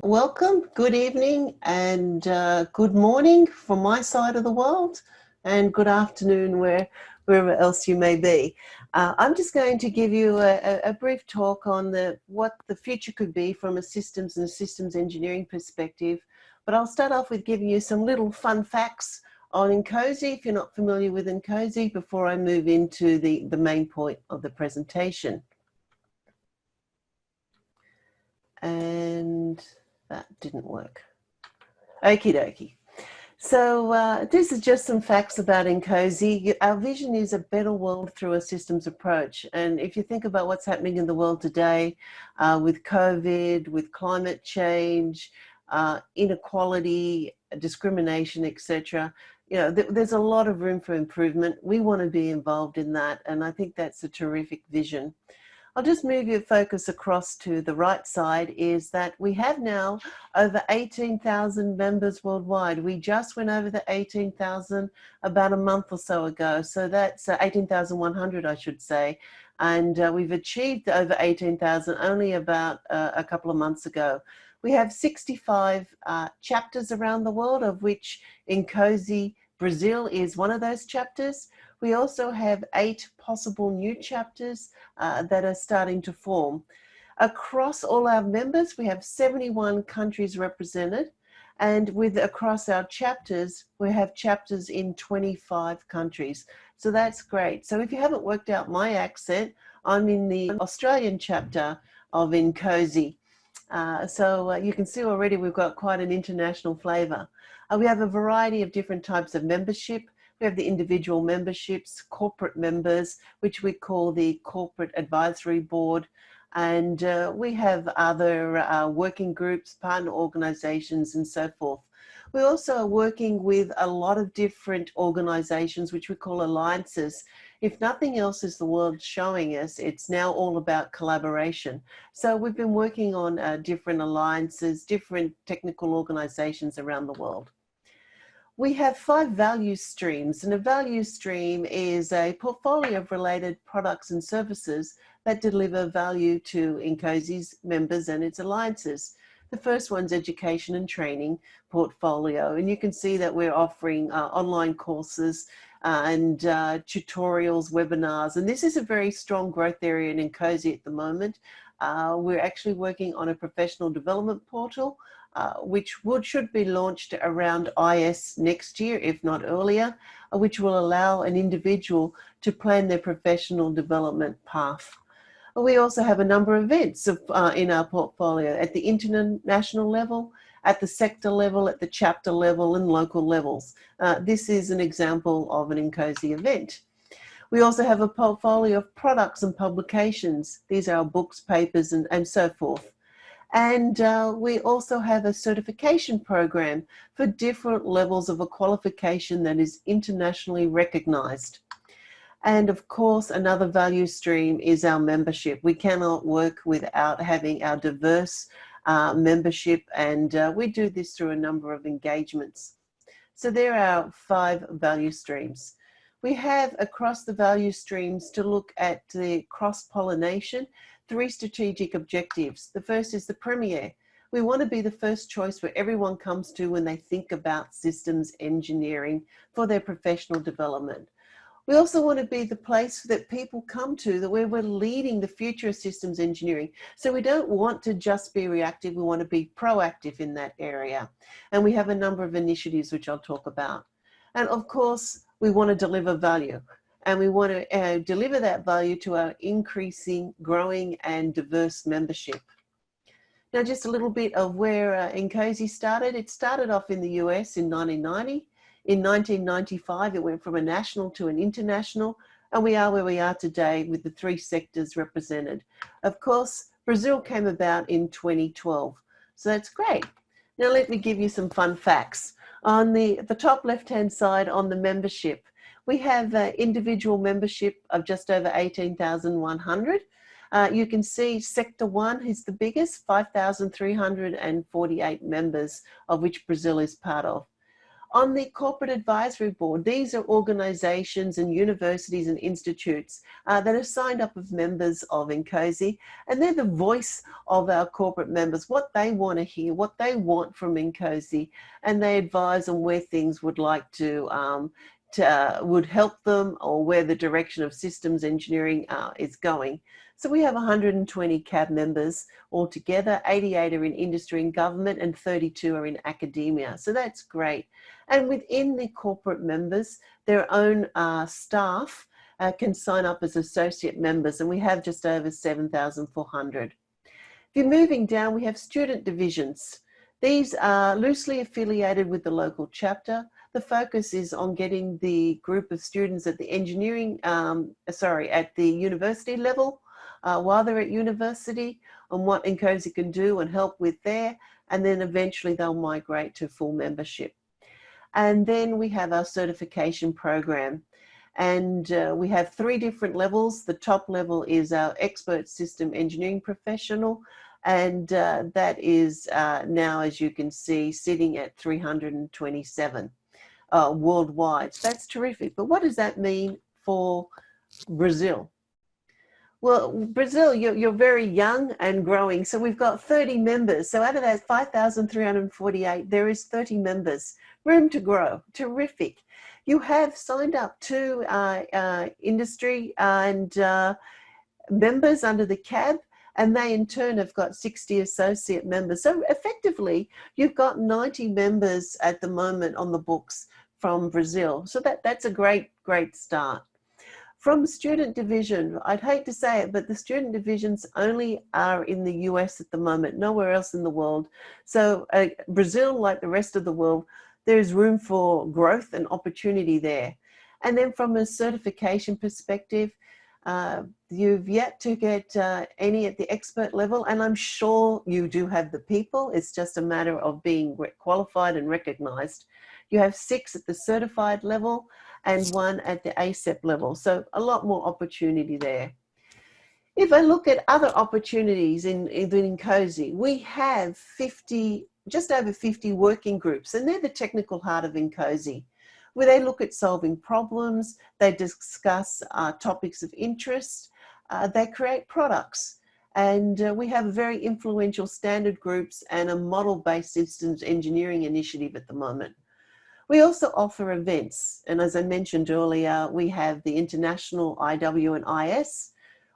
welcome, good evening, and good morning from my side of the world, and good afternoon wherever else you may be. I'm just going to give you a brief talk on what the future could be from a systems and systems engineering perspective, but I'll start off with giving you some little fun facts on INCOSE, if you're not familiar with INCOSE, before I move into the main point of the presentation. And that didn't work. Okie dokie. So this is just some facts about INCOSE. Our vision is a better world through a systems approach. And if you think about what's happening in the world today with COVID, with climate change, inequality, discrimination, etc., there's a lot of room for improvement. We want to be involved in that, and I think that's a terrific vision. I'll just move your focus across to the right side, is that we have now over 18,000 members worldwide. We just went over the 18,000 about a month or so ago. So that's 18,100, I should say. And we've achieved over 18,000 only about a couple of months ago. We have 65 chapters around the world, of which INCOSE Brazil is one of those chapters. We also have 8 possible new chapters that are starting to form. Across all our members, we have 71 countries represented, and across our chapters, we have chapters in 25 countries. So that's great. So if you haven't worked out my accent, I'm in the Australian chapter of INCOSE. So you can see already we've got quite an international flavor. We have a variety of different types of membership. We have the individual memberships, corporate members, which we call the Corporate Advisory Board. And we have other working groups, partner organizations, and so forth. We also are working with a lot of different organizations, which we call alliances. If nothing else is the world showing us, it's now all about collaboration. So we've been working on different alliances, different technical organizations around the world. We have 5 value streams, and a value stream is a portfolio of related products and services that deliver value to INCOSE's members and its alliances. The first one's education and training portfolio, and you can see that we're offering online courses and tutorials, webinars, and this is a very strong growth area in INCOSE at the moment. We're actually working on a professional development portal, which should be launched around IS next year, if not earlier, which will allow an individual to plan their professional development path. We also have a number of events in our portfolio at the international level, at the sector level, at the chapter level, and local levels. This is an example of an INCOSE event. We also have a portfolio of products and publications. These are our books, papers, and so forth. And we also have a certification program for different levels of a qualification that is internationally recognized. And of course, another value stream is our membership. We cannot work without having our diverse membership, and we do this through a number of engagements. So there are our 5 value streams. We have across the value streams, to look at the cross-pollination, 3 strategic objectives. The first is the premier. We want to be the first choice where everyone comes to when they think about systems engineering for their professional development. We also want to be the place that people come to, where we're leading the future of systems engineering. So we don't want to just be reactive, we want to be proactive in that area. And we have a number of initiatives which I'll talk about. And of course, we want to deliver value. And we want to deliver that value to our increasing, growing, and diverse membership. Now, just a little bit of where INCOSE started. It started off in the US in 1990. In 1995, it went from a national to an international, and we are where we are today with the 3 sectors represented. Of course, Brazil came about in 2012, so that's great. Now, let me give you some fun facts. On the top left-hand side, on the membership, we have individual membership of just over 18,100. You can see Sector 1 is the biggest, 5,348 members, of which Brazil is part of. On the Corporate Advisory Board, these are organizations and universities and institutes that are signed up as members of INCOSE, and they're the voice of our corporate members, what they want to hear, what they want from INCOSE, and they advise on where things would like to would help them, or where the direction of systems engineering is going. So we have 120 CAB members altogether, 88 are in industry and government, and 32 are in academia. So that's great. And within the corporate members, their own staff can sign up as associate members, and we have just over 7,400. If you're moving down, we have student divisions. These are loosely affiliated with the local chapter. The focus is on getting the group of students at the engineering, at the university level, while they're at university, on what INCOSE can do and help with there, and then eventually they'll migrate to full membership. And then we have our certification program, and we have 3 different levels. The top level is our expert system engineering professional, and that is now, as you can see, sitting at 327 worldwide. So that's terrific. But what does that mean for Brazil? Well, Brazil, you're very young and growing. So we've got 30 members. So out of that 5,348, there is 30 members. Room to grow. Terrific. You have signed up to industry and members under the CAB, and they in turn have got 60 associate members. So effectively, you've got 90 members at the moment on the books from Brazil. So that's a great start. From student division, I'd hate to say it, but the student divisions only are in the US at the moment, nowhere else in the world. So Brazil, like the rest of the world, there's room for growth and opportunity there. And then from a certification perspective, you've yet to get any at the expert level, and I'm sure you do have the people. It's just a matter of being qualified and recognized. You have 6 at the certified level and 1 at the ACEP level. So a lot more opportunity there. If I look at other opportunities in INCOSE, we have just over 50 working groups, and they're the technical heart of INCOSE, where they look at solving problems, they discuss topics of interest, they create products. And we have very influential standard groups and a model-based systems engineering initiative at the moment. We also offer events, and as I mentioned earlier, we have the International IW and IS,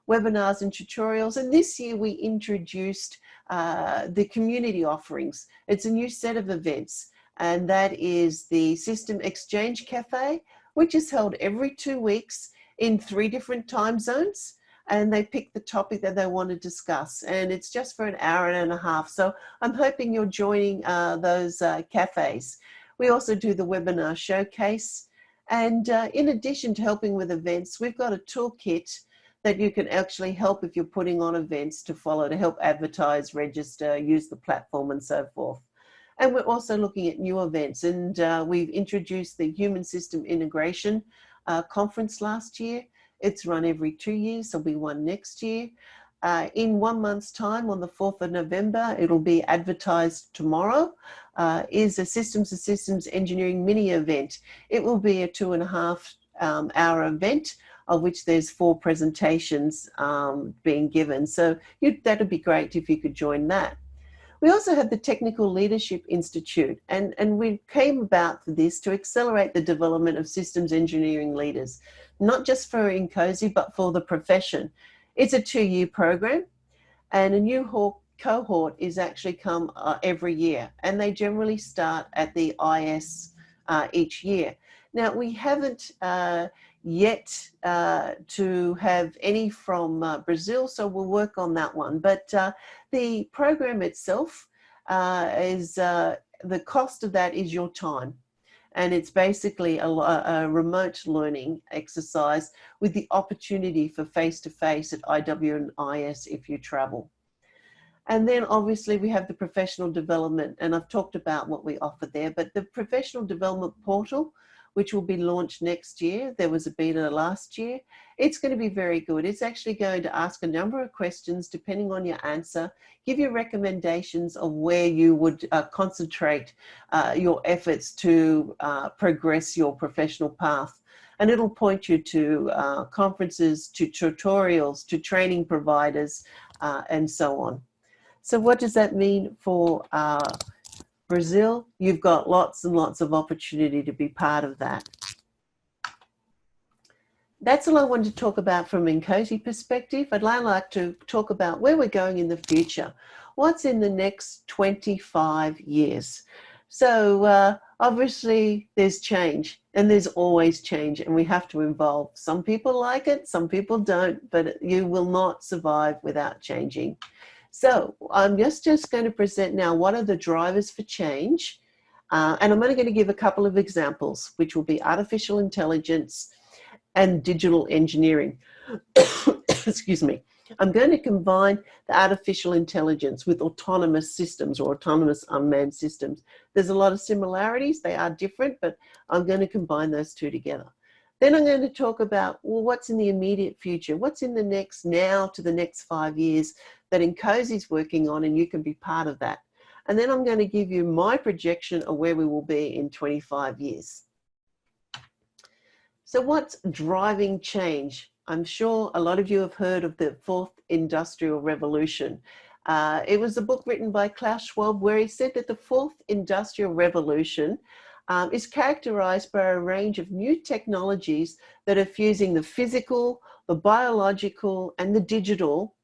webinars and tutorials, and this year we introduced the community offerings. It's a new set of events, and that is the System Exchange Cafe, which is held every 2 weeks in 3 different time zones, and they pick the topic that they want to discuss, and it's just for an hour and a half. So I'm hoping you're joining those cafes. We also do the webinar showcase, and in addition to helping with events, we've got a toolkit that you can actually help if you're putting on events to follow, to help advertise, register, use the platform and so forth. And we're also looking at new events, and we've introduced the Human System Integration Conference last year. It's run every 2 years, so we one next year. In 1 month's time, on the 4th of November, it'll be advertised tomorrow, is a Systems to Systems Engineering mini event. It will be a 2.5 hour event, of which there's 4 presentations being given. So that'd be great if you could join that. We also have the Technical Leadership Institute, and we came about for this to accelerate the development of systems engineering leaders, not just for INCOSE, but for the profession. It's a 2-year program, and a new cohort is actually come every year, and they generally start at the IS each year. Now, we haven't yet to have any from Brazil, so we'll work on that one. But the program itself is, the cost of that is your time. And it's basically a remote learning exercise with the opportunity for face-to-face at IW and IS if you travel. And then obviously we have the professional development, and I've talked about what we offer there, but the professional development portal, which will be launched next year. There was a beta last year. It's going to be very good. It's actually going to ask a number of questions depending on your answer, give you recommendations of where you would concentrate your efforts to progress your professional path. And it'll point you to conferences, to tutorials, to training providers, and so on. So what does that mean for Brazil? You've got lots and lots of opportunity to be part of that. That's all I wanted to talk about from INCOSE perspective. I'd like to talk about where we're going in the future. What's in the next 25 years? So obviously there's change, and there's always change, and we have to evolve. Some people like it, some people don't, but you will not survive without changing. So I'm just going to present now what are the drivers for change. And I'm only going to give a couple of examples, which will be artificial intelligence and digital engineering. Excuse me. I'm going to combine the artificial intelligence with autonomous systems or autonomous unmanned systems. There's a lot of similarities. They are different, but I'm going to combine those two together. Then I'm going to talk about, well, what's in the immediate future? What's in the next now to the next 5 years that INCOSE is working on, and you can be part of that. And then I'm going to give you my projection of where we will be in 25 years. So what's driving change? I'm sure a lot of you have heard of the fourth industrial revolution. It was a book written by Klaus Schwab where he said that the fourth industrial revolution is characterized by a range of new technologies that are fusing the physical, the biological, and the digital,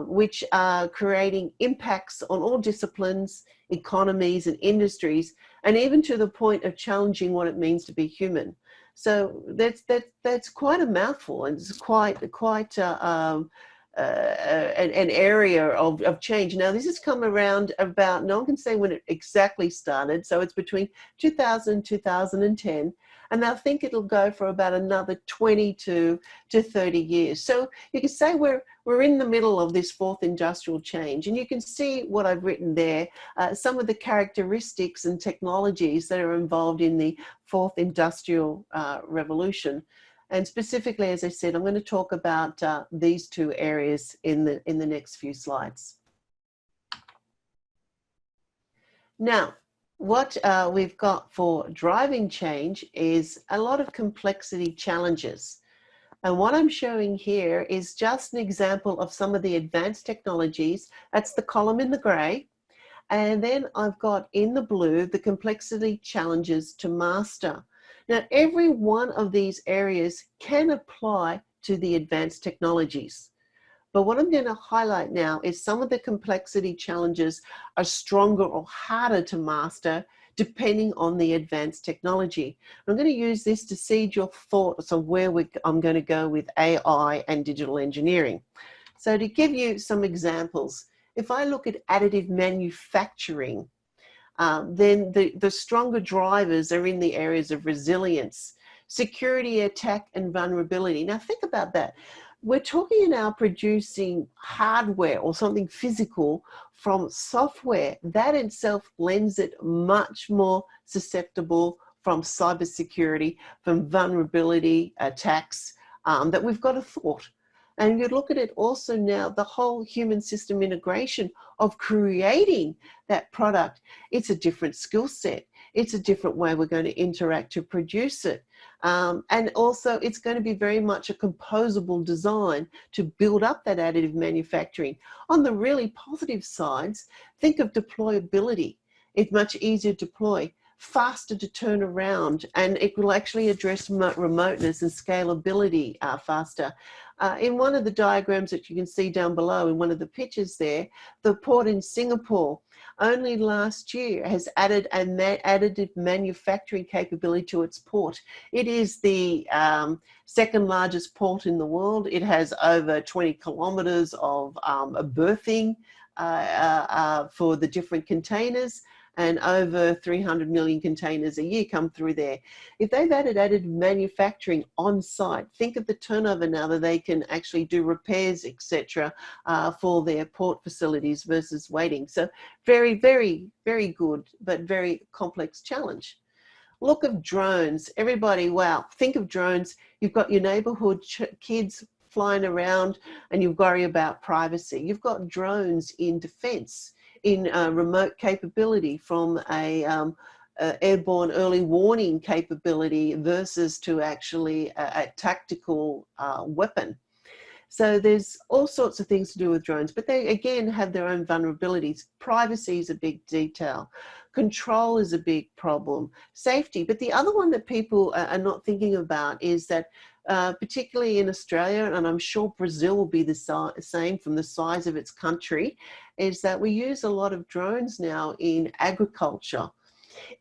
which are creating impacts on all disciplines, economies, and industries, and even to the point of challenging what it means to be human. So that's quite a mouthful, and it's quite an area of change. Now, this has come around about, no one can say when it exactly started, so it's between 2000 and 2010, and I think it'll go for about another 22 to 30 years. So you can say we're in the middle of this fourth industrial change, and you can see what I've written there, some of the characteristics and technologies that are involved in the fourth industrial revolution. And specifically, as I said, I'm going to talk about these two areas in the next few slides. Now, what we've got for driving change is a lot of complexity challenges. And what I'm showing here is just an example of some of the advanced technologies. That's the column in the gray. And then I've got in the blue the complexity challenges to master. Now, every one of these areas can apply to the advanced technologies. But what I'm going to highlight now is some of the complexity challenges are stronger or harder to master depending on the advanced technology. I'm going to use this to seed your thoughts of where I'm going to go with AI and digital engineering. So to give you some examples, if I look at additive manufacturing, then the stronger drivers are in the areas of resilience, security, attack, and vulnerability. Now think about that. We're talking now producing hardware or something physical from software. That itself lends it much more susceptible from cybersecurity, from vulnerability, attacks, that we've got a thought. And you look at it also now, the whole human system integration of creating that product. It's a different skill set. It's a different way we're going to interact to produce it. And also it's going to be very much a composable design to build up that additive manufacturing. On the really positive sides, think of deployability. It's much easier to deploy, faster to turn around, and it will actually address remoteness and scalability faster. In one of the diagrams that you can see down below in one of the pictures there, the port in Singapore only last year has added an additive manufacturing capability to its port. It is the second largest port in the world. It has over 20 kilometers of berthing for the different containers, and over 300 million containers a year come through there. If they've added additive manufacturing on site, think of the turnover now that they can actually do repairs, etc., for their port facilities versus waiting. So very, very, very good, but very complex challenge. Look at drones. Everybody, wow, think of drones. You've got your neighborhood kids flying around and you worry about privacy. You've got drones in defense, in remote capability from a airborne early warning capability versus to actually a tactical weapon. So there's all sorts of things to do with drones, but they again have their own vulnerabilities. Privacy is a big detail. Control is a big problem. Safety, but the other one that people are not thinking about is that particularly in Australia, and I'm sure Brazil will be the same from the size of its country, is that we use a lot of drones now in agriculture,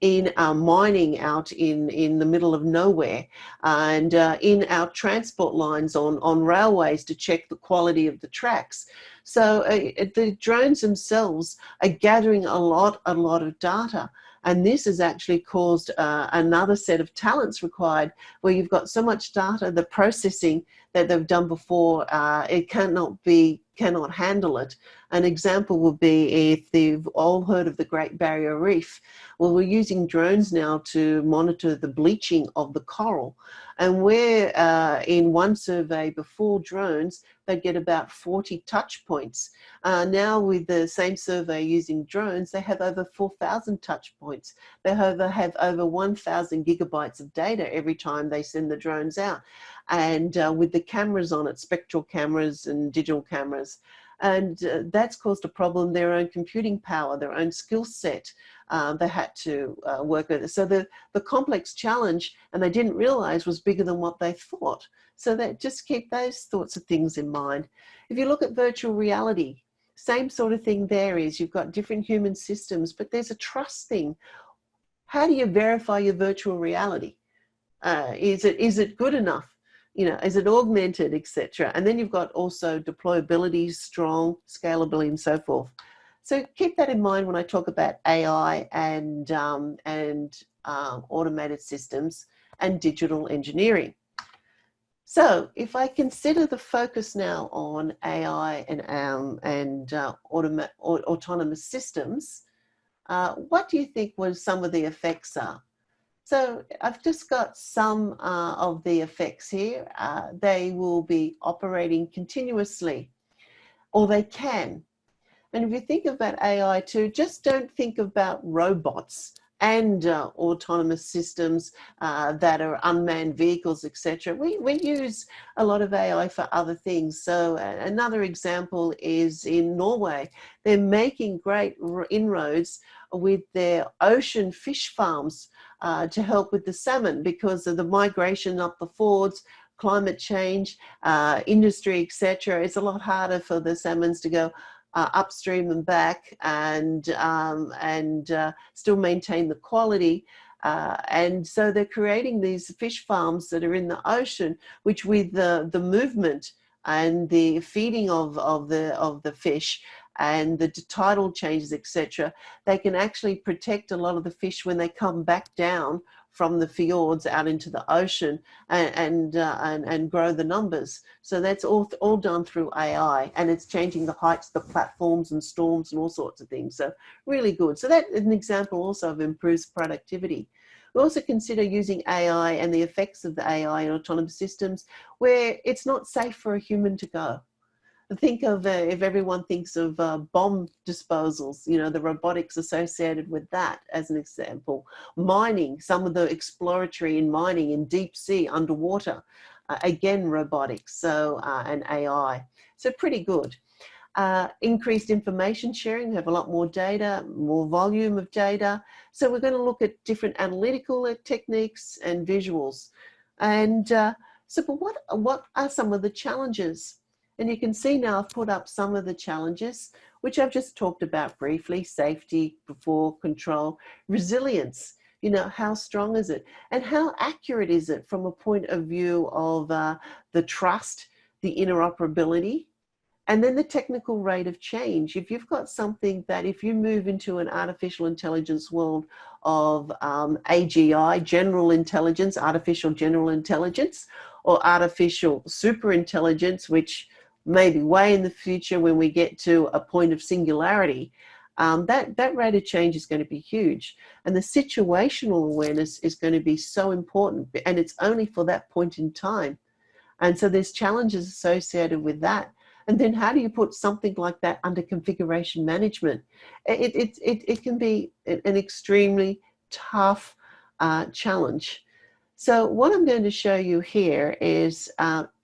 in mining out in the middle of nowhere, and in our transport lines on railways to check the quality of the tracks. So the drones themselves are gathering a lot of data. And this has actually caused another set of talents required, where you've got so much data, the processing that they've done before, it cannot handle it. An example would be if you've all heard of the Great Barrier Reef. Well, we're using drones now to monitor the bleaching of the coral. And where in one survey before drones, they'd get about 40 touch points. Now with the same survey using drones, they have over 4,000 touch points. They have over 1,000 gigabytes of data every time they send the drones out. And with the cameras on it, spectral cameras and digital cameras. And that's caused a problem, their own computing power, their own skill set. They had to work with it. So the complex challenge, and they didn't realize, was bigger than what they thought. So that just keep those sorts of things in mind. If you look at virtual reality, same sort of thing there is, you've got different human systems, but there's a trust thing. How do you verify your virtual reality? Is it good enough? You know, is it augmented, etc.? And then you've got also deployability, strong, scalability, and so forth. So keep that in mind when I talk about AI and automated systems and digital engineering. So if I consider the focus now on AI and autonomous systems, what do you think some of the effects are? So I've just got some of the effects here. They will be operating continuously, or they can. And if you think about AI too, just don't think about robots and autonomous systems that are unmanned vehicles, etc. We use a lot of AI for other things. So another example is in Norway. They're making great inroads with their ocean fish farms to help with the salmon because of the migration up the fjords, climate change, industry, etc. It's a lot harder for the salmons to go upstream and back and still maintain the quality. And so they're creating these fish farms that are in the ocean, which with the movement and the feeding of the fish and the tidal changes, etc., they can actually protect a lot of the fish when they come back down from the fjords out into the ocean and grow the numbers. So that's all done through AI, and it's changing the heights, the platforms and storms and all sorts of things. So really good. So that is an example also of improved productivity. We also consider using AI and the effects of the AI in autonomous systems where it's not safe for a human to go. Think of if everyone thinks of bomb disposals, you know, the robotics associated with that as an example. Mining, some of the exploratory in mining in deep sea, underwater, again, robotics, so and AI. So pretty good. Increased information sharing, we have a lot more data, more volume of data. So we're going to look at different analytical techniques and visuals. And so but what are some of the challenges? And you can see now I've put up some of the challenges, which I've just talked about briefly: safety, before, control, resilience. You know, how strong is it? And how accurate is it from a point of view of the trust, the interoperability, and then the technical rate of change. If you've got something that if you move into an artificial intelligence world of AGI, general intelligence, artificial general intelligence, or artificial super intelligence, which maybe way in the future when we get to a point of singularity, that rate of change is going to be huge. And the situational awareness is going to be so important, and it's only for that point in time. And so there's challenges associated with that. And then how do you put something like that under configuration management? It can be an extremely tough challenge. So what I'm going to show you here is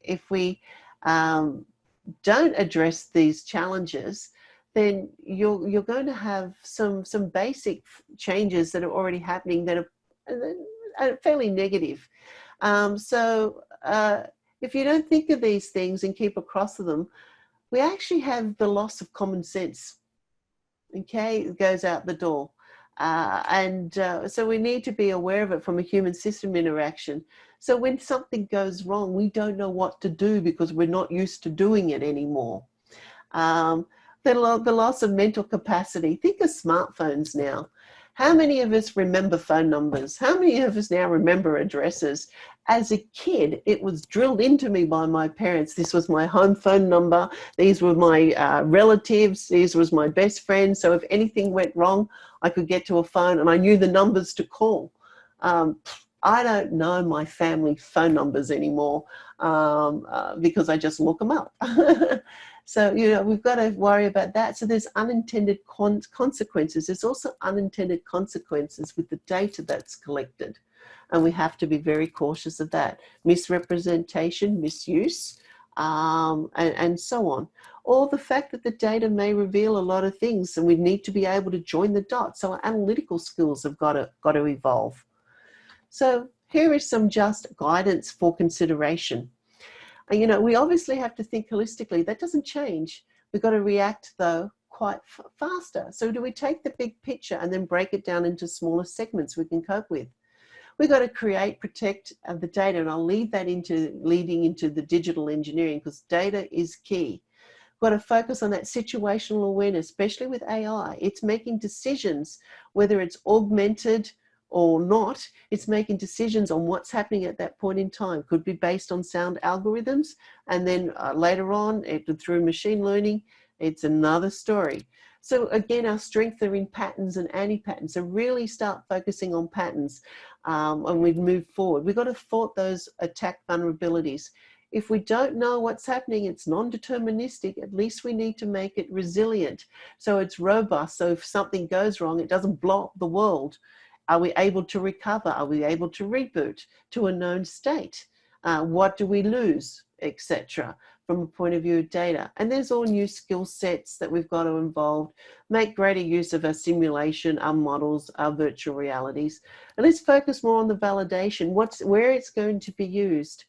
if we don't address these challenges, then you're going to have some basic changes that are already happening that are fairly negative. If you don't think of these things and keep across them, we actually have the loss of common sense. Okay, it goes out the door. So we need to be aware of it from a human system interaction. So when something goes wrong, we don't know what to do because we're not used to doing it anymore. The loss of mental capacity. Think of smartphones now. How many of us remember phone numbers? How many of us now remember addresses? As a kid, it was drilled into me by my parents. This was my home phone number. These were my relatives. These was my best friend. So if anything went wrong, I could get to a phone and I knew the numbers to call. I don't know my family phone numbers anymore because I just look them up. So, you know, we've got to worry about that. So there's unintended consequences. There's also unintended consequences with the data that's collected. And we have to be very cautious of that. Misrepresentation, misuse, and so on. Or the fact that the data may reveal a lot of things and we need to be able to join the dots. So our analytical skills have got to evolve. So here is some just guidance for consideration. You know, we obviously have to think holistically. That doesn't change. We've got to react, though, quite faster. So do we take the big picture and then break it down into smaller segments we can cope with? We've got to create, protect the data, and I'll lead that leading into the digital engineering because data is key. We've got to focus on that situational awareness, especially with AI. It's making decisions, whether it's augmented or not, it's making decisions on what's happening at that point in time. Could be based on sound algorithms, and then later on, through machine learning, it's another story. So again, our strengths are in patterns and anti-patterns. So really start focusing on patterns and we move forward. We've got to thwart those attack vulnerabilities. If we don't know what's happening, it's non-deterministic, at least we need to make it resilient. So it's robust, so if something goes wrong, it doesn't blow up the world. Are we able to recover? Are we able to reboot to a known state? What do we lose, etc., from a point of view of data? And there's all new skill sets that we've got to involve, make greater use of our simulation, our models, our virtual realities. And let's focus more on the validation, where it's going to be used.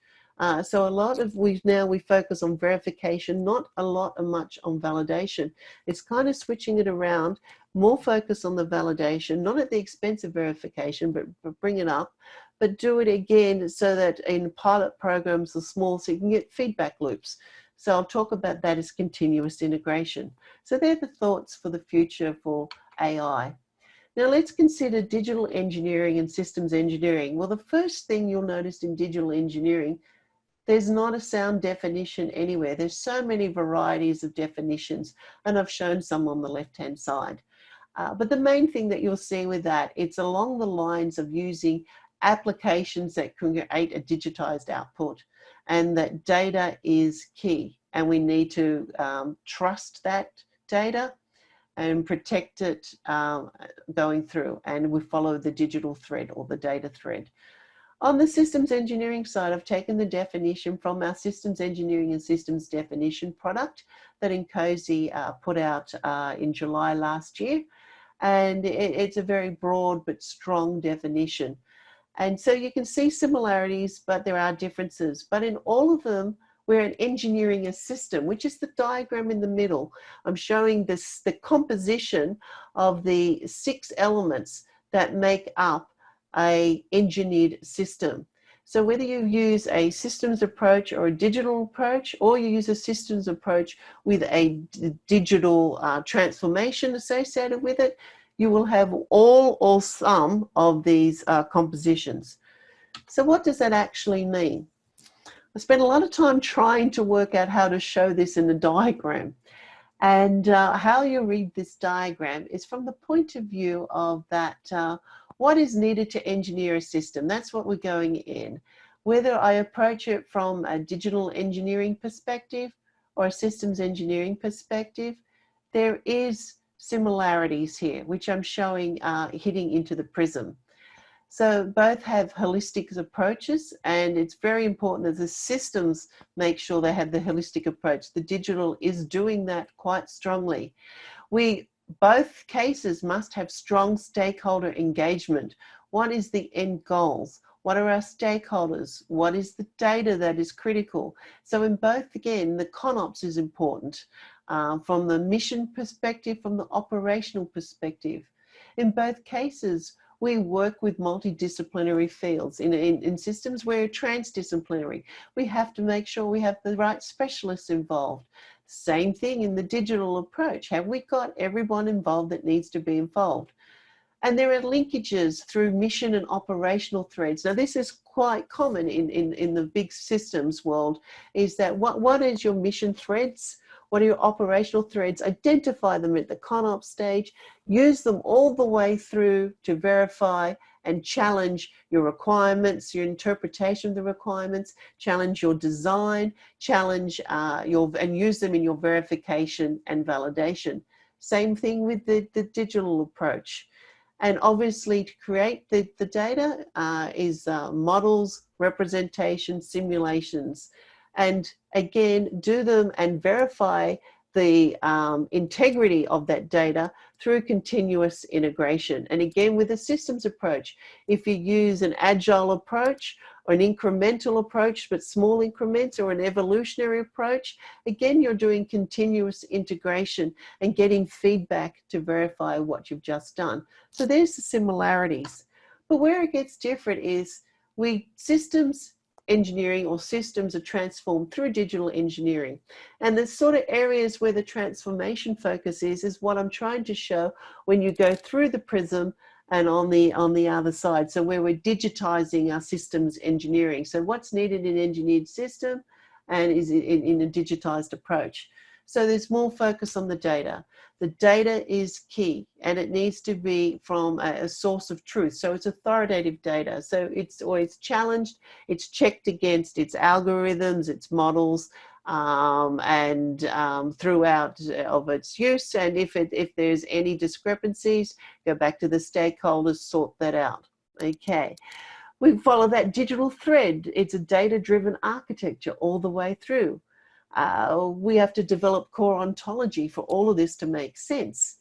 So a lot of we focus on verification, not a lot or much on validation. It's kind of switching it around, more focus on the validation, not at the expense of verification, but bring it up, but do it again so that in pilot programs are small so you can get feedback loops. So I'll talk about that as continuous integration. So they're the thoughts for the future for AI. Now let's consider digital engineering and systems engineering. Well, the first thing you'll notice in digital engineering, there's not a sound definition anywhere. There's so many varieties of definitions, and I've shown some on the left-hand side. But the main thing that you'll see with that, it's along the lines of using applications that create a digitized output, and that data is key. And we need to trust that data and protect it going through, and we follow the digital thread or the data thread. On the systems engineering side, I've taken the definition from our systems engineering and systems definition product that INCOSE put out in July last year. And it's a very broad but strong definition. And so you can see similarities, but there are differences. But in all of them, we're engineering a system, which is the diagram in the middle. I'm showing this, the composition of the 6 elements that make up an engineered system. So whether you use a systems approach or a digital approach, or you use a systems approach with a digital transformation associated with it, you will have all or some of these compositions. So what does that actually mean? I spent a lot of time trying to work out how to show this in the diagram. And how you read this diagram is from the point of view of that what is needed to engineer a system. That's what we're going in. Whether I approach it from a digital engineering perspective or a systems engineering perspective, there is similarities here, which I'm showing hitting into the prism. So both have holistic approaches, and it's very important that the systems make sure they have the holistic approach. The digital is doing that quite strongly. Both cases must have strong stakeholder engagement. What is the end goals? What are our stakeholders? What is the data that is critical? So in both, again, the ConOps is important from the mission perspective, from the operational perspective. In both cases, we work with multidisciplinary fields. In systems, we're transdisciplinary. We have to make sure we have the right specialists involved. Same thing in the digital approach. Have we got everyone involved that needs to be involved? And there are linkages through mission and operational threads. Now, this is quite common in the big systems world, is that what is your mission threads? What are your operational threads? Identify them at the ConOps stage, use them all the way through to verify and challenge your requirements, your interpretation of the requirements, challenge your design, challenge and use them in your verification and validation. Same thing with the digital approach. And obviously to create the data is models, representation, simulations. And again, do them and verify the integrity of that data through continuous integration. And again, with a systems approach, if you use an agile approach or an incremental approach, but small increments, or an evolutionary approach, again, you're doing continuous integration and getting feedback to verify what you've just done. So there's the similarities. But where it gets different is systems engineering or systems are transformed through digital engineering. And the sort of areas where the transformation focus is what I'm trying to show when you go through the prism and on the other side. So where we're digitizing our systems engineering. So what's needed in engineered system and is in a digitized approach. So there's more focus on the data. The data is key, and it needs to be from a source of truth. So it's authoritative data. So it's always challenged, it's checked against its algorithms, its models, and throughout of its use. And if there's any discrepancies, go back to the stakeholders, sort that out. Okay. We follow that digital thread. It's a data-driven architecture all the way through. We have to develop core ontology for all of this to make sense.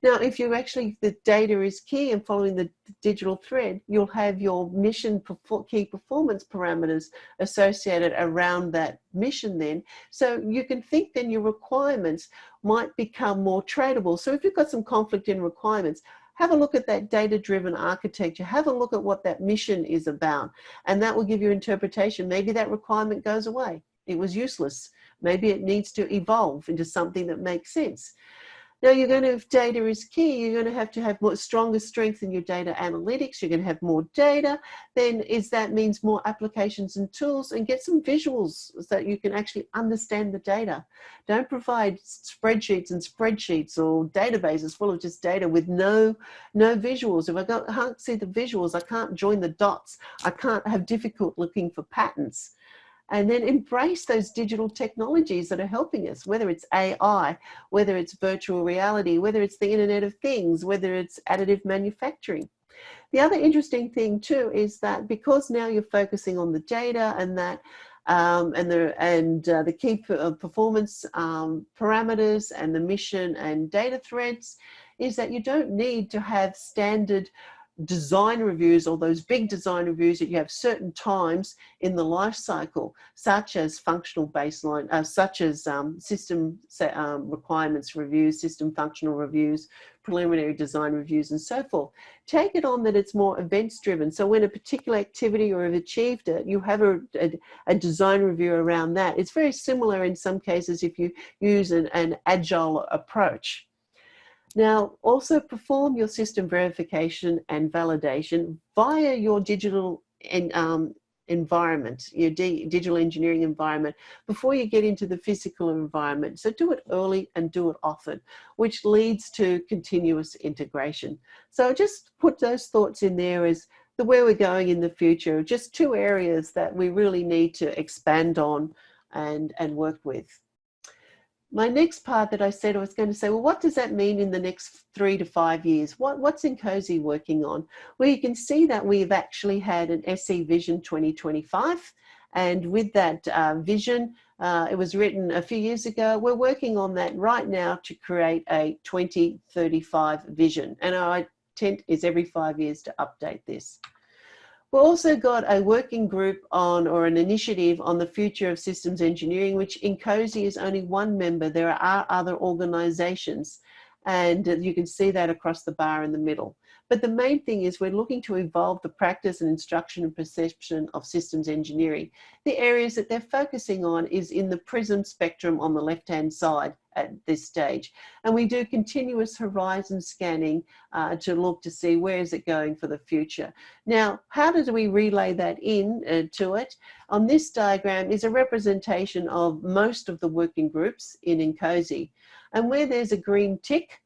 Now, if the data is key and following the digital thread, you'll have your mission key performance parameters associated around that mission then. So you can think then your requirements might become more tradable. So if you've got some conflict in requirements, have a look at that data-driven architecture. Have a look at what that mission is about. And that will give you interpretation. Maybe that requirement goes away. It was useless. Maybe it needs to evolve into something that makes sense. Now, if data is key, you're going to have more stronger strength in your data analytics. You're going to have more data. Then that means more applications and tools, and get some visuals so that you can actually understand the data. Don't provide spreadsheets and spreadsheets or databases full of just data with no visuals. If I can't see the visuals, I can't join the dots. I can't have difficult looking for patterns. And then embrace those digital technologies that are helping us, whether it's AI, whether it's virtual reality, whether it's the Internet of Things, whether it's additive manufacturing. The other interesting thing too is that because now you're focusing on the data and that the key performance parameters and the mission and data threads, is that you don't need to have standard design reviews or those big design reviews that you have certain times in the life cycle, such as functional baseline, such as system requirements reviews, system functional reviews, preliminary design reviews, and so forth. Take it on that it's more events driven. So when a particular activity or have achieved it, you have a design review around that. It's very similar in some cases if you use an agile approach. Now, also perform your system verification and validation via your digital environment, your digital engineering environment, before you get into the physical environment. So do it early and do it often, which leads to continuous integration. So just put those thoughts in there as the where we're going in the future, just 2 areas that we really need to expand on and work with. My next part that I said, I was going to say, well, what does that mean in the next 3 to 5 years? What's INCOSE working on? Well, you can see that we've actually had an SE Vision 2025. And with that vision, it was written a few years ago. We're working on that right now to create a 2035 vision. And our intent is every 5 years to update this. We've also got a working group on, or an initiative on, the future of systems engineering, which INCOSE is only one member. There are other organizations, and you can see that across the bar in the middle. But the main thing is we're looking to evolve the practice and instruction and perception of systems engineering. The areas that they're focusing on is in the PRISM spectrum on the left-hand side at this stage. And we do continuous horizon scanning to look to see where is it going for the future. Now, how do we relay that in to it? On this diagram is a representation of most of the working groups in INCOSE. And where there's a green tick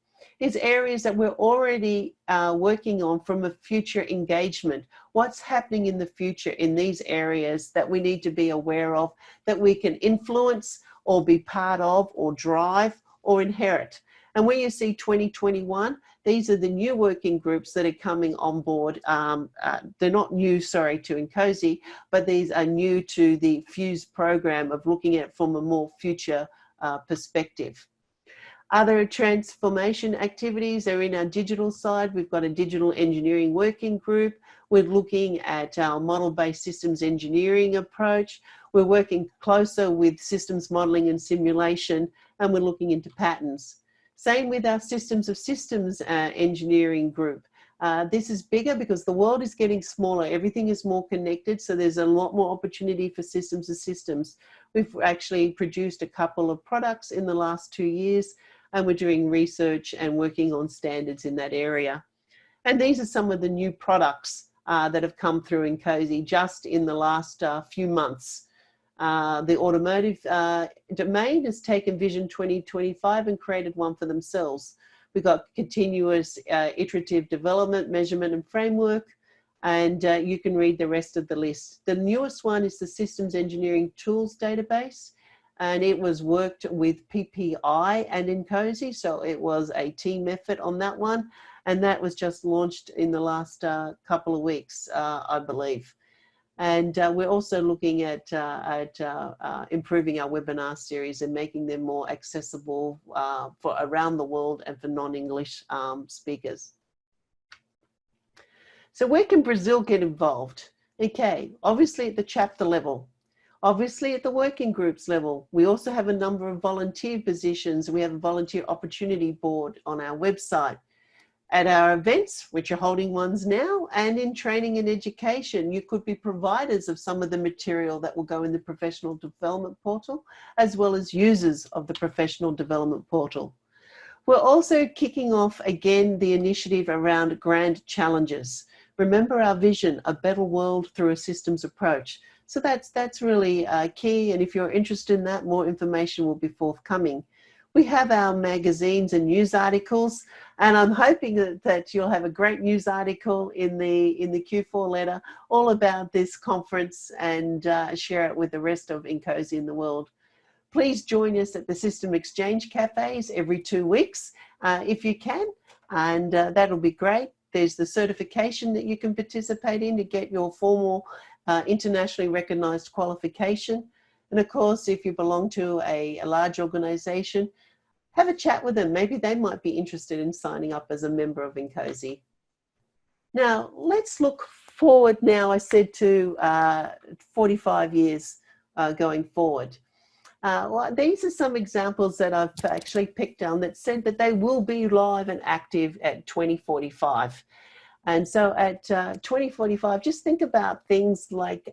is areas that we're already working on from a future engagement. What's happening in the future in these areas that we need to be aware of, that we can influence or be part of or drive or inherit. And where you see 2021, these are the new working groups that are coming on board. They're not new, sorry, to INCOSE, but these are new to the FUSE program of looking at it from a more future perspective. Other transformation activities are in our digital side. We've got a digital engineering working group. We're looking at our model-based systems engineering approach. We're working closer with systems modeling and simulation, and we're looking into patterns. Same with our systems of systems engineering group. This is bigger because the world is getting smaller. Everything is more connected, so there's a lot more opportunity for systems of systems. We've actually produced a couple of products in the last 2 years, and we're doing research and working on standards in that area. And these are some of the new products that have come through INCOSE just in the last few months. The automotive domain has taken Vision 2025 and created one for themselves. We've got continuous iterative development, measurement and framework, and you can read the rest of the list. The newest one is the Systems Engineering Tools Database, and it was worked with PPI and INCOSE, so it was a team effort on that one, and that was just launched in the last couple of weeks, I believe. And we're also looking at improving our webinar series and making them more accessible for around the world and for non-English speakers. So where can Brazil get involved? Okay, obviously at the chapter level, obviously at the working groups level. We also have a number of volunteer positions. We have a volunteer opportunity board on our website. At our events, which are holding ones now, and in training and education, you could be providers of some of the material that will go in the professional development portal, as well as users of the professional development portal. We're also kicking off again the initiative around grand challenges. Remember our vision, a better world through a systems approach. So that's really key, and if you're interested in that, more information will be forthcoming. We have our magazines and news articles, and I'm hoping that you'll have a great news article in the Q4 letter all about this conference, and share it with the rest of INCOSE in the world. Please join us at the System Exchange Cafes every 2 weeks if you can, and that'll be great. There's the certification that you can participate in to get your formal internationally recognized qualification. And of course, if you belong to a large organization, have a chat with them. Maybe they might be interested in signing up as a member of INCOSE. Now, let's look forward now, I said, to 45 years going forward. Well, these are some examples that I've actually picked on that said that they will be live and active at 2045. And so at 2045, just think about things like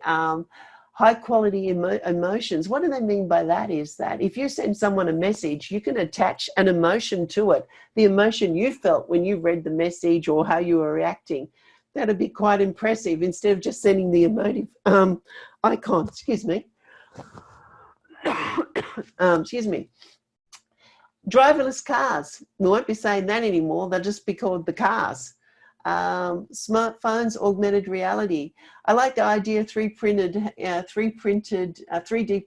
high quality emotions. What do they mean by that is that if you send someone a message, you can attach an emotion to it, the emotion you felt when you read the message or how you were reacting. That'd be quite impressive instead of just sending the emotive icon, excuse me. Excuse me. Driverless cars. We won't be saying that anymore. They'll just be called the cars. Smartphones, augmented reality. I like the idea of 3D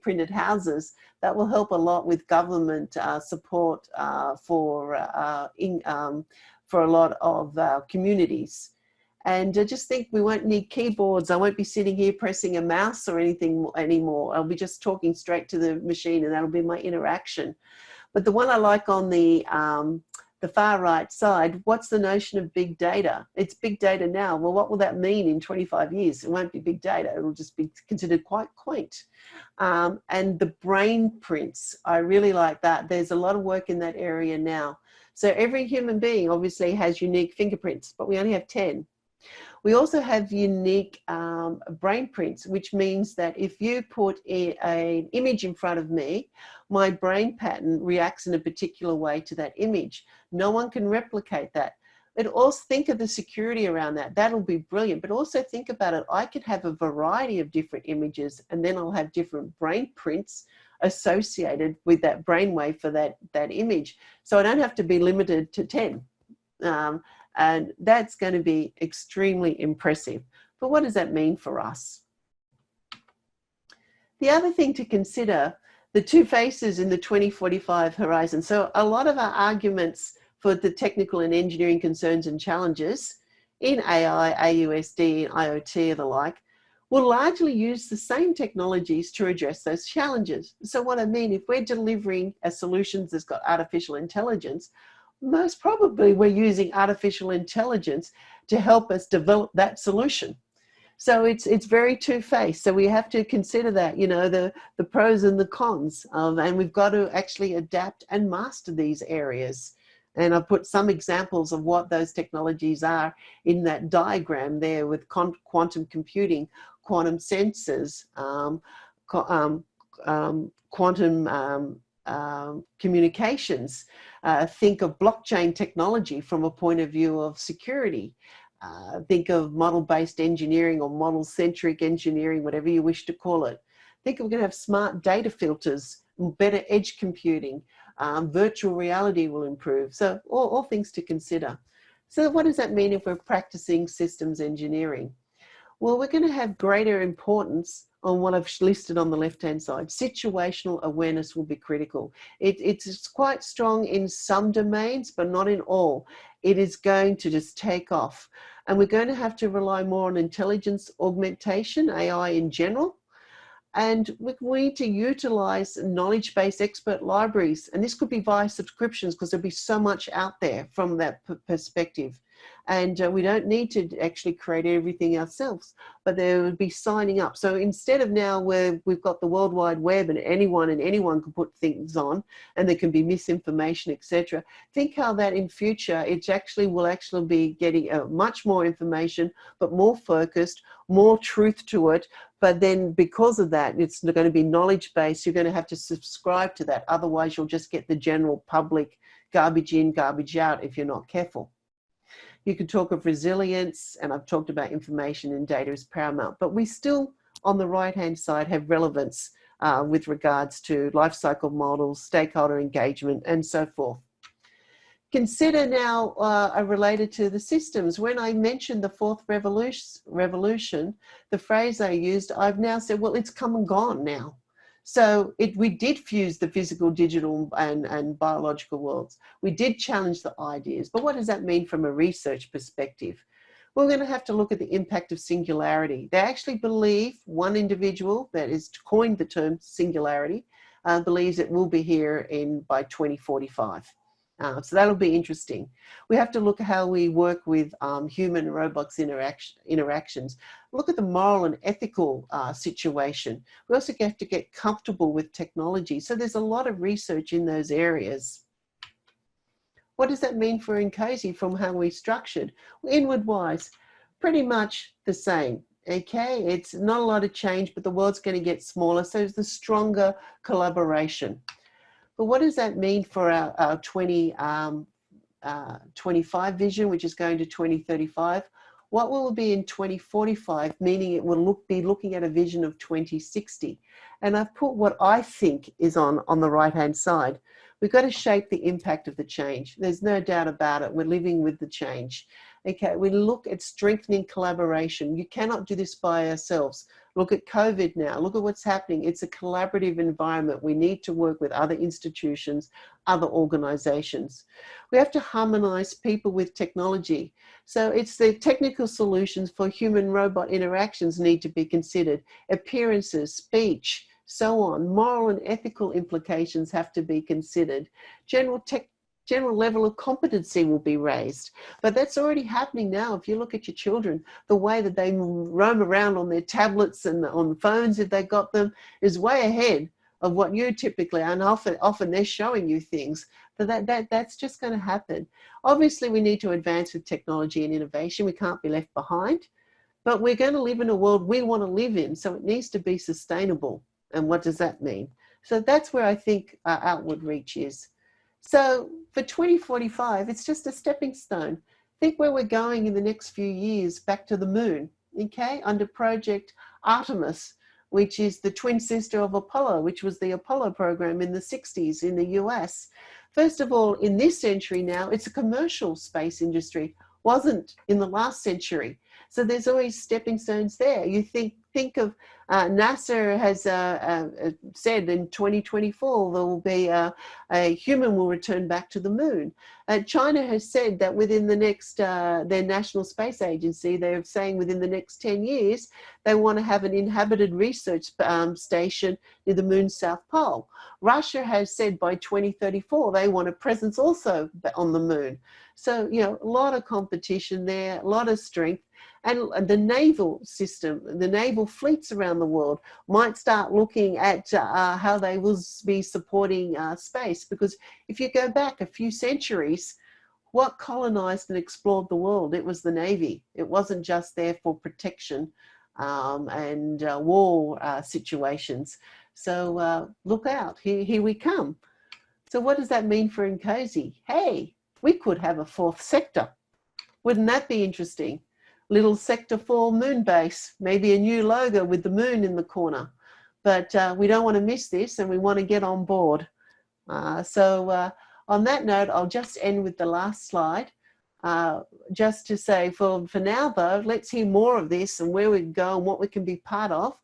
printed houses. That will help a lot with government support for a lot of communities. And I just think we won't need keyboards. I won't be sitting here pressing a mouse or anything anymore. I'll be just talking straight to the machine, and that'll be my interaction. But the one I like on the far right side, what's the notion of big data? It's big data now. Well, what will that mean in 25 years? It won't be big data. It'll just be considered quite quaint. And the brain prints, I really like that. There's a lot of work in that area now. So every human being obviously has unique fingerprints, but we only have 10. We also have unique brain prints, which means that if you put an image in front of me, my brain pattern reacts in a particular way to that image. No one can replicate that. But also think of the security around that. That'll be brilliant. But also think about it. I could have a variety of different images, and then I'll have different brain prints associated with that brainwave for that image. So I don't have to be limited to 10. And that's going to be extremely impressive. But what does that mean for us? The other thing to consider, the two faces in the 2045 horizon. So a lot of our arguments for the technical and engineering concerns and challenges in AI, AUSD, IoT, and the like, will largely use the same technologies to address those challenges. So what I mean, if we're delivering a solution that's got artificial intelligence, most probably we're using artificial intelligence to help us develop that solution. So it's very two-faced. So we have to consider that, you know, the pros and the cons, and we've got to actually adapt and master these areas. And I've put some examples of what those technologies are in that diagram there with quantum computing, quantum sensors, quantum communications. Think of blockchain technology from a point of view of security. Think of model-based engineering or model-centric engineering, whatever you wish to call it. Think we're going to have smart data filters, better edge computing, virtual reality will improve. So all things to consider. So what does that mean if we're practicing systems engineering? Well, we're going to have greater importance on what I've listed on the left-hand side. Situational awareness will be critical. It's quite strong in some domains, but not in all. It is going to just take off. And we're going to have to rely more on intelligence augmentation, AI in general. And we need to utilize knowledge-based expert libraries. And this could be via subscriptions because there'll be so much out there from that perspective. And we don't need to actually create everything ourselves, but there would be signing up. So instead of now where we've got the World Wide Web and anyone can put things on and there can be misinformation, etc. Think how that in future, will actually be getting much more information, but more focused, more truth to it. But then because of that, it's going to be knowledge-based. You're going to have to subscribe to that. Otherwise, you'll just get the general public garbage in, garbage out if you're not careful. You could talk of resilience, and I've talked about information and data is paramount, but we still, on the right-hand side, have relevance with regards to life cycle models, stakeholder engagement, and so forth. Consider now related to the systems. When I mentioned the fourth revolution, the phrase I used, I've now said, well, it's come and gone now. So we did fuse the physical, digital, and biological worlds. We did challenge the ideas. But what does that mean from a research perspective? We're going to have to look at the impact of singularity. They actually believe one individual that has coined the term singularity believes it will be here by 2045. So that'll be interesting. We have to look at how we work with human and robots interactions. Look at the moral and ethical situation. We also have to get comfortable with technology. So there's a lot of research in those areas. What does that mean for INCOSE from how we structured? Inward wise, pretty much the same. Okay, it's not a lot of change, but the world's going to get smaller. So it's the stronger collaboration. But what does that mean for our 2025 vision, which is going to 2035? What will it be in 2045, meaning it will be looking at a vision of 2060. And I've put what I think is on the right-hand side. We've got to shape the impact of the change. There's no doubt about it. We're living with the change. Okay, we look at strengthening collaboration. You cannot do this by ourselves. Look at COVID now. Look at what's happening. It's a collaborative environment. We need to work with other institutions, other organizations. We have to harmonize people with technology. So it's the technical solutions for human-robot interactions need to be considered. Appearances, speech, so on. Moral and ethical implications have to be considered. General level of competency will be raised. But that's already happening now. If you look at your children, the way that they roam around on their tablets and on phones, if they got them, is way ahead of what you typically, and often they're showing you things. So that's just going to happen. Obviously, we need to advance with technology and innovation. We can't be left behind. But we're going to live in a world we want to live in, so it needs to be sustainable. And what does that mean? So that's where I think our outward reach is. So for 2045, it's just a stepping stone. Think where we're going in the next few years, back to the moon, okay? Under Project Artemis, which is the twin sister of Apollo, which was the Apollo program in the 60s in the US. First of all, in this century now, it's a commercial space industry, wasn't in the last century. So there's always stepping stones there. You think of NASA has said in 2024 there will be a human will return back to the moon. China has said that within the next, their National Space Agency, they're saying within the next 10 years, they want to have an inhabited research station near the moon's south pole. Russia has said by 2034 they want a presence also on the moon. So, you know, a lot of competition there, a lot of strength. And the naval system, the naval fleets around the world might start looking at how they will be supporting space. Because if you go back a few centuries, what colonized and explored the world? It was the Navy. It wasn't just there for protection and war situations. So look out, here we come. So what does that mean for INCOSE? Hey, we could have a fourth sector. Wouldn't that be interesting? Little Sector 4 moon base, maybe a new logo with the moon in the corner. But we don't want to miss this, and we want to get on board. So on that note, I'll just end with the last slide. Just to say, for now though, let's hear more of this and where we go and what we can be part of.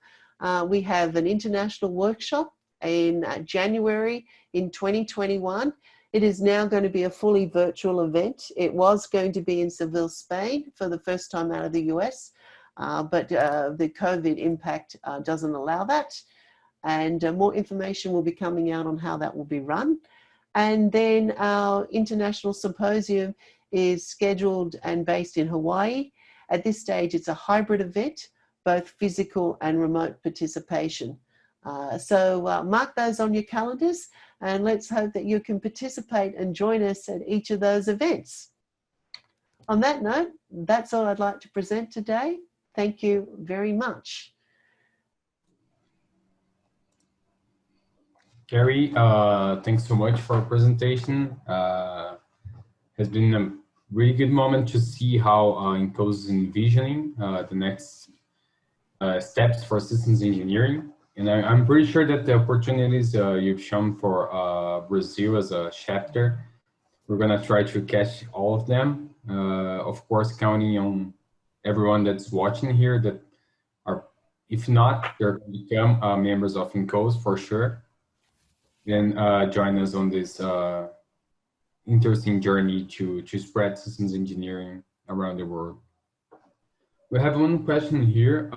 We have an international workshop in January in 2021. It is now going to be a fully virtual event. It was going to be in Seville, Spain for the first time out of the US, but the COVID impact doesn't allow that. And more information will be coming out on how that will be run. And then our international symposium is scheduled and based in Hawaii. At this stage, it's a hybrid event, both physical and remote participation. So mark those on your calendars, and let's hope that you can participate and join us at each of those events. On that note, that's all I'd like to present today. Thank you very much. Kerry, thanks so much for your presentation. Has been a really good moment to see how INCOSE is envisioning the next steps for systems engineering. And I'm pretty sure that the opportunities you've shown for Brazil as a chapter, we're gonna try to catch all of them. Of course, counting on everyone that's watching here that are, if not, they're gonna become members of INCOSE for sure. Then join us on this interesting journey to spread systems engineering around the world. We have one question here.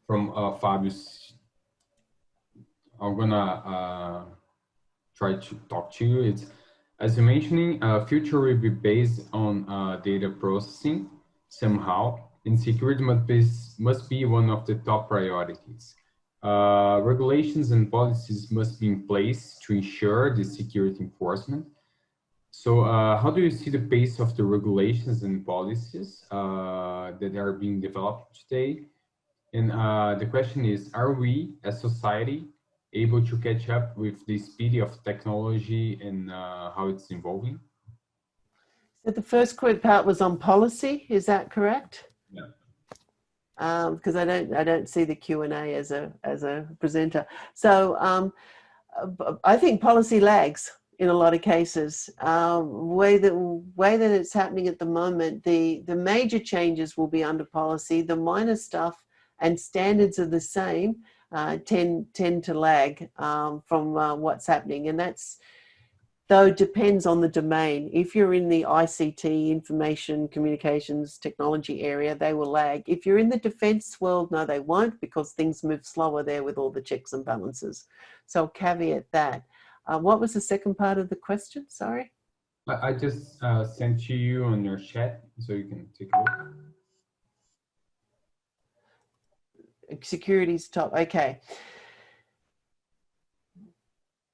From Fabius. I'm gonna try to talk to you. It's, as you're mentioning, future will be based on data processing somehow, and security must be one of the top priorities. Regulations and policies must be in place to ensure the security enforcement. So how do you see the pace of the regulations and policies that are being developed today? And the question is, are we as society able to catch up with the speed of technology and how it's evolving? But the first part was on policy, is that correct? Yeah. Because I don't see the Q&A as a presenter. So I think policy lags in a lot of cases. Way that it's happening at the moment, the major changes will be under policy. The minor stuff and standards are the same, tend to lag from what's happening, and that's, though, depends on the domain. If you're in the ICT, information communications technology area, they will lag. If you're in the defense world, no, they won't, because things move slower there with all the checks and balances. So I'll caveat that. What was the second part of the question? Sorry. I just sent to you on your chat, so you can take a look. Securities top, okay.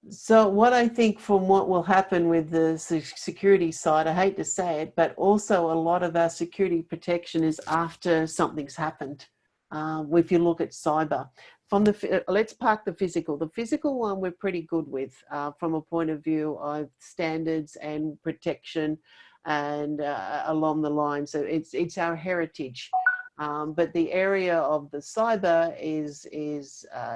So what I think from what will happen with the security side, I hate to say it, but also a lot of our security protection is after something's happened. If you look at cyber, from the, let's park the physical. The physical one we're pretty good with from a point of view of standards and protection and along the line. So it's our heritage. But the area of the cyber is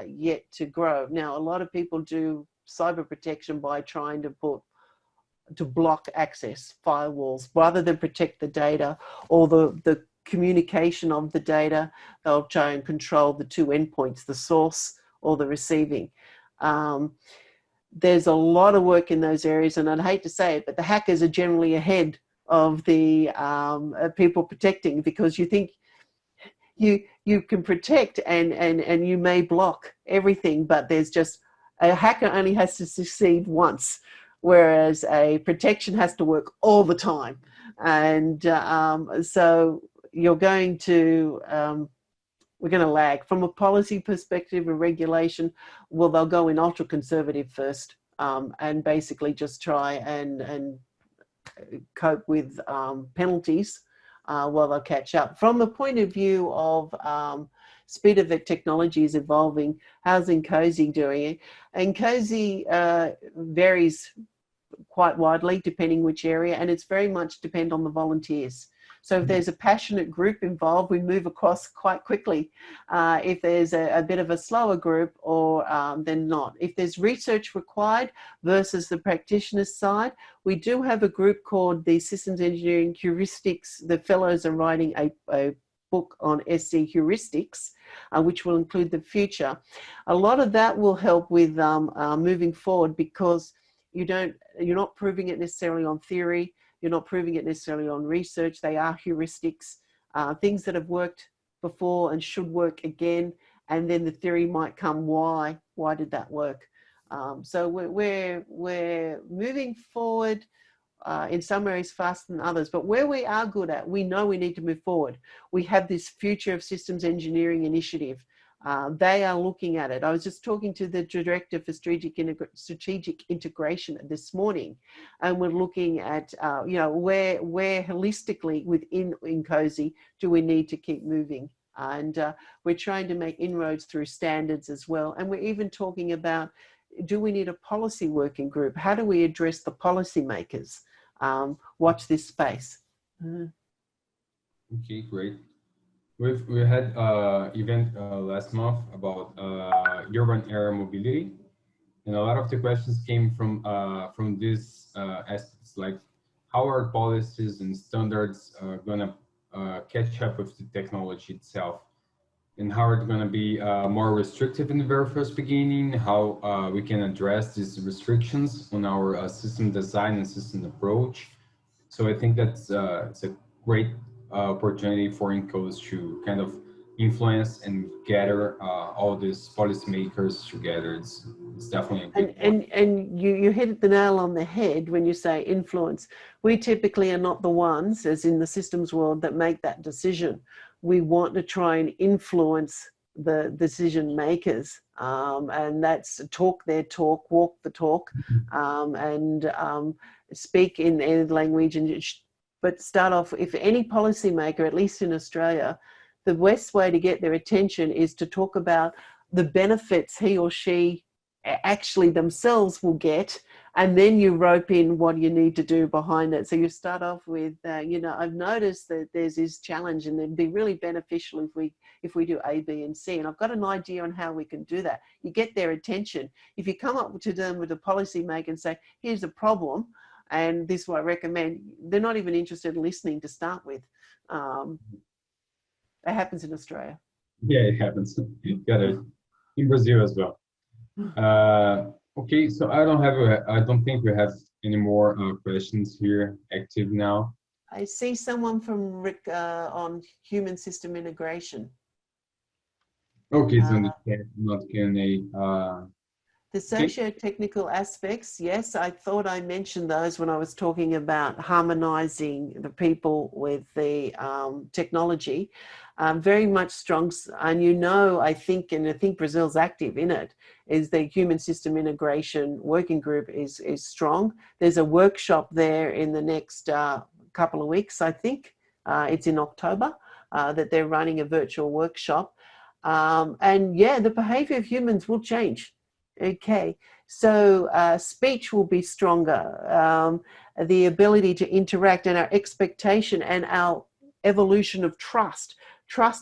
yet to grow. Now, a lot of people do cyber protection by trying to block access, firewalls, rather than protect the data or the communication of the data. They'll try and control the two endpoints, the source or the receiving. There's a lot of work in those areas, and I'd hate to say it, but the hackers are generally ahead of the people protecting, because you think you can protect and you may block everything, but there's just, a hacker only has to succeed once, whereas a protection has to work all the time. And so you're going to, we're going to lag. From a policy perspective, a regulation, well, they'll go in ultra conservative first and basically just try and cope with penalties while they'll catch up. From the point of view of speed of the technology is evolving, how's INCOSE doing it? INCOSE varies quite widely depending which area, and it's very much depend on the volunteers. So if there's a passionate group involved, we move across quite quickly. If there's a bit of a slower group, or then not. If there's research required versus the practitioner side, we do have a group called the Systems Engineering Heuristics. The fellows are writing a book on SC heuristics, which will include the future. A lot of that will help with moving forward, because you're not proving it necessarily on theory. You're not proving it necessarily on research. They are heuristics, things that have worked before and should work again. And then the theory might come, why did that work? So we're moving forward in some areas faster than others, but where we are good at, we know we need to move forward. We have this Future of Systems Engineering initiative. They are looking at it. I was just talking to the Director for Strategic Integration this morning, and we're looking at, you know, where holistically within INCOSE do we need to keep moving? And we're trying to make inroads through standards as well. And we're even talking about, do we need a policy working group? How do we address the policymakers? Watch this space. Okay, great. We had an event last month about urban air mobility, and a lot of the questions came from these aspects, like how are policies and standards gonna catch up with the technology itself, and how are they gonna be more restrictive in the very first beginning, how we can address these restrictions on our system design and system approach. So I think that's it's a great opportunity for INCOSE to kind of influence and gather all these policymakers together. It's definitely a good and you hit the nail on the head when you say influence. We typically are not the ones, as in the systems world, that make that decision. We want to try and influence the decision makers, and that's talk their talk, walk the talk, and speak in their language. And but start off, if any policymaker, at least in Australia, the best way to get their attention is to talk about the benefits he or she actually themselves will get, and then you rope in what you need to do behind it. So you start off with, you know, I've noticed that there's this challenge, and it'd be really beneficial if we do A, B, and C. And I've got an idea on how we can do that. You get their attention. If you come up to them with a policy maker and say, here's a problem, and this is what I recommend, they're not even interested in listening to start with. It happens in Australia. Yeah, it happens. Got it. In Brazil as well. Okay, so I don't think we have any more questions here active now. I see someone from Rick on human system integration. Okay, so not Q&A. The socio-technical aspects, yes, I thought I mentioned those when I was talking about harmonizing the people with the technology. Very much strong, and you know, I think Brazil's active in it, is the human system integration working group is strong. There's a workshop there in the next couple of weeks, I think. It's in October that they're running a virtual workshop. And yeah, the behavior of humans will change. Okay, so speech will be stronger, the ability to interact, and our expectation and our evolution of trust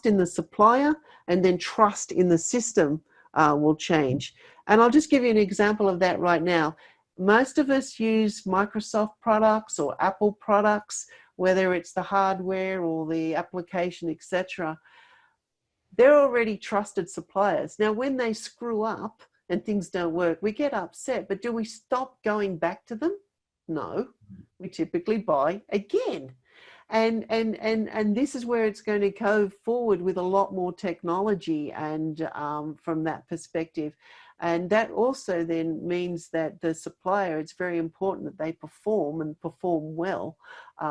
in the supplier, and then trust in the system will change. And I'll just give you an example of that right now. Most of us use Microsoft products or Apple products, whether it's the hardware or the application, etc. They're already trusted suppliers. Now, when they screw up and things don't work, we get upset, but do we stop going back to them? No, we typically buy again. And this is where it's going to go forward with a lot more technology, and from that perspective. And that also then means that the supplier, it's very important that they perform and perform well,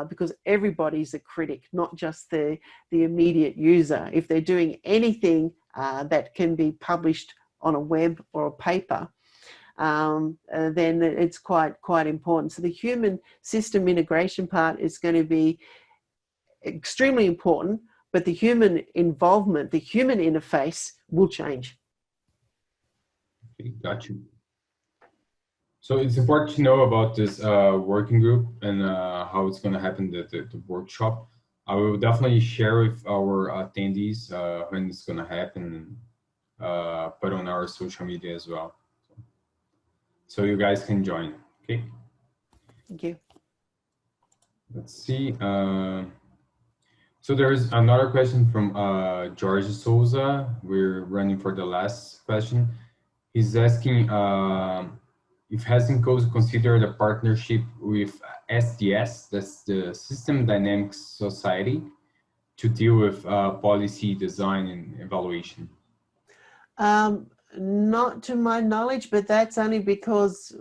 because everybody's a critic, not just the immediate user. If they're doing anything that can be published on a web or a paper, then it's quite important. So the human system integration part is going to be extremely important, but the human involvement, the human interface will change. Okay, got you. So it's important to know about this working group and how it's going to happen, the workshop. I will definitely share with our attendees when it's going to happen, and put on our social media as well, so you guys can join. Okay. Thank you. Let's see. So there's another question from George Souza. We're running for the last question. He's asking if has INCOSE considered a partnership with SDS, that's the System Dynamics Society, to deal with policy design and evaluation? Not to my knowledge, but that's only because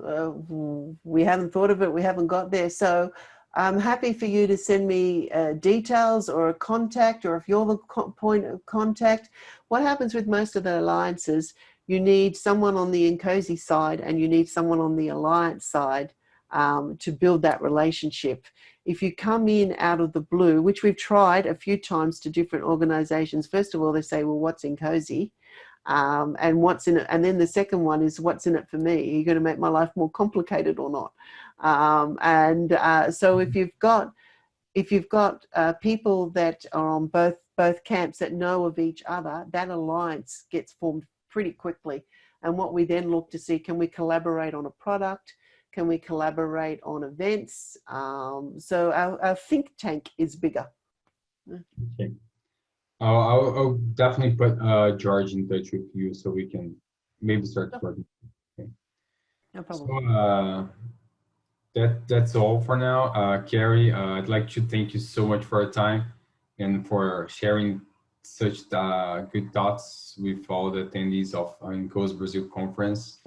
we haven't thought of it, we haven't got there. So I'm happy for you to send me details or a contact, or if you're the point of contact. What happens with most of the alliances, you need someone on the INCOSE side and you need someone on the alliance side to build that relationship. If you come in out of the blue, which we've tried a few times to different organizations, first of all, they say, well, what's INCOSE? And what's in it? And then the second one is, what's in it for me? Are you going to make my life more complicated or not? So if you've got people that are on both camps that know of each other, that alliance gets formed pretty quickly. And what we then look to see, can we collaborate on a product? Can we collaborate on events? So our think tank is bigger. Okay. I'll definitely put George in touch with you so we can maybe start working. Okay. No problem. So that's all for now. Kerry, I'd like to thank you so much for your time and for sharing such good thoughts with all the attendees of INCOSE Brasil Conference.